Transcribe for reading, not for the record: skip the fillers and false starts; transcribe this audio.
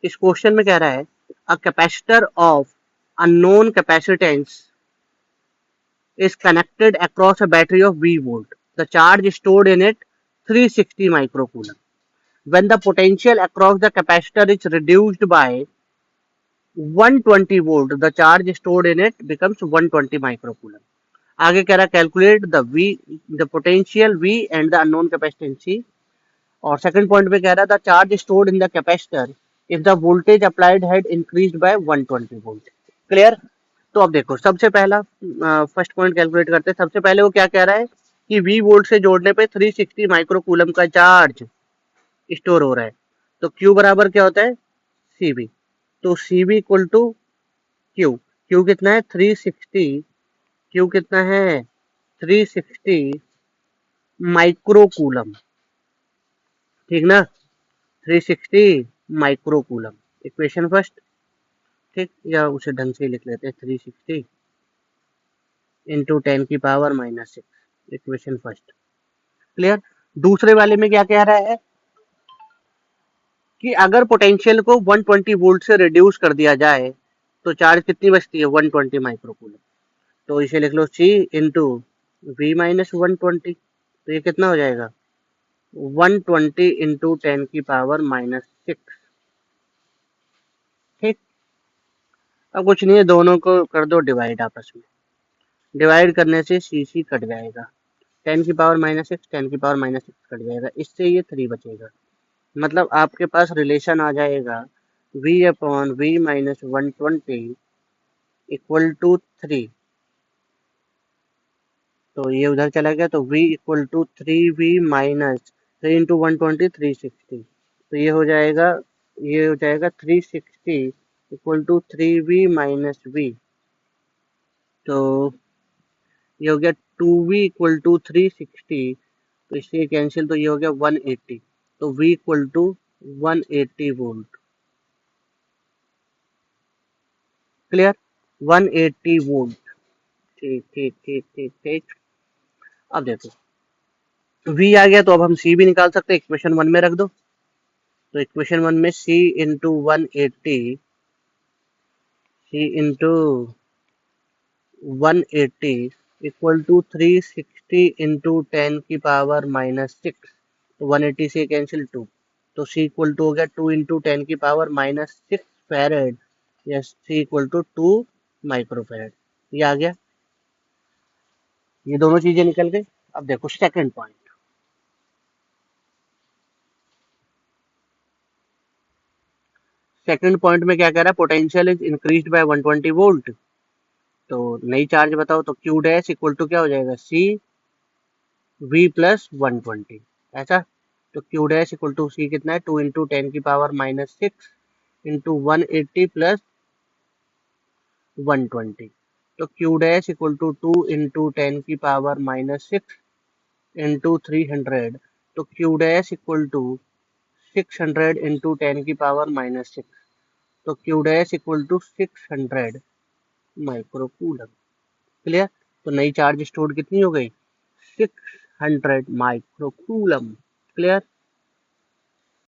इस क्वेश्चन में कह रहा है a capacitor of unknown capacitance is connected across a battery of V volt. The charge stored in it 360 microcoulomb. When the potential across the capacitor is reduced by 120 volt, the charge stored in it becomes 120 microcoulomb. आगे कह रहा calculate the potential V and the unknown capacitance C. और second point पे कह रहा था charge stored in the capacitor if the voltage applied had increased by 120 volt. Clear. तो अब देखो सबसे पहला फर्स्ट पॉइंट कैलकुलेट करते हैं. सबसे पहले वो क्या कह रहा है कि V वोल्ट से जोड़ने पे 360 माइक्रो कूलम का चार्ज स्टोर हो रहा है. तो Q बराबर क्या होता है CV. तो CV equal to Q. Q कितना है 360. Q कितना है 360 माइक्रो कूलम. ठीक ना. 360 माइक्रो कूलम. Equation first. ठीक, या उसे ढंग से लिख लेते हैं 360 इंटू 10 की पावर -6. Equation first. क्लियर. दूसरे वाले में क्या कह रहा है कि अगर पोटेंशियल को 120 वोल्ट से रिड्यूस कर दिया जाए तो चार्ज कितनी बचती है 120 माइक्रो कूलम. तो इसे लिख लो C इंटू V माइनस 120. तो ये कितना हो जाएगा 120 इंटू 10 की पावर -6. ठीक. अब कुछ नहीं है, दोनों को कर दो डिवाइड आपस में. डिवाइड करने से CC कट जाएगा. 10 की पावर -6 10 की पावर -6 कट जाएगा. इससे ये 3 बचेगा. मतलब आपके पास रिलेशन आ जाएगा V upon V minus 120 equal to 3. तो ये उधर चला गया तो V equal to 3V minus 3 into 120 360. तो ये हो जाएगा 360 equal to 3V minus V. तो ये हो गया 2V इक्वल टू 360. तो इससे कैंसिल. तो ये हो गया 180. तो V equal to 180 volt. Clear. 180 volt. ठीक ठीक ठीक ठीक ठीक. अब देखो V आ गया तो अब हम C भी निकाल सकते हैं. इक्वेशन 1 में रख दो. तो इक्वेशन 1 में C into 180 C into 180 equal to 360 into 10 की पावर -6. तो 180 से कैंसिल 2. तो C इक्वल टू हो गया 2 इंटू 10 की power -6 farad. Yes, C equal to 2 micro farad. ये आ गया. ये दोनों चीजें निकल गई. अब देखो सेकंड पॉइंट. सेकंड पॉइंट में क्या कह रहा है potential is increased by 120 volt. तो नई चार्ज बताओ. तो Q डैश इक्वल टू क्या हो जाएगा C V प्लस 120. ऐसा. तो Q dash equal to C कितना है 2 इंटू 10 की पावर -6 इंटू 180 प्लस 120. तो Q dash equal to 2 into 10 की पावर -6 इंटू 300. तो Q dash equal to 600 into 10 की पावर -6. तो Q dash equal to 600 micro coulomb. Clear. तो नई चार्ज स्टोर कितनी हो गई 600 माइक्रो कूलम. क्लियर.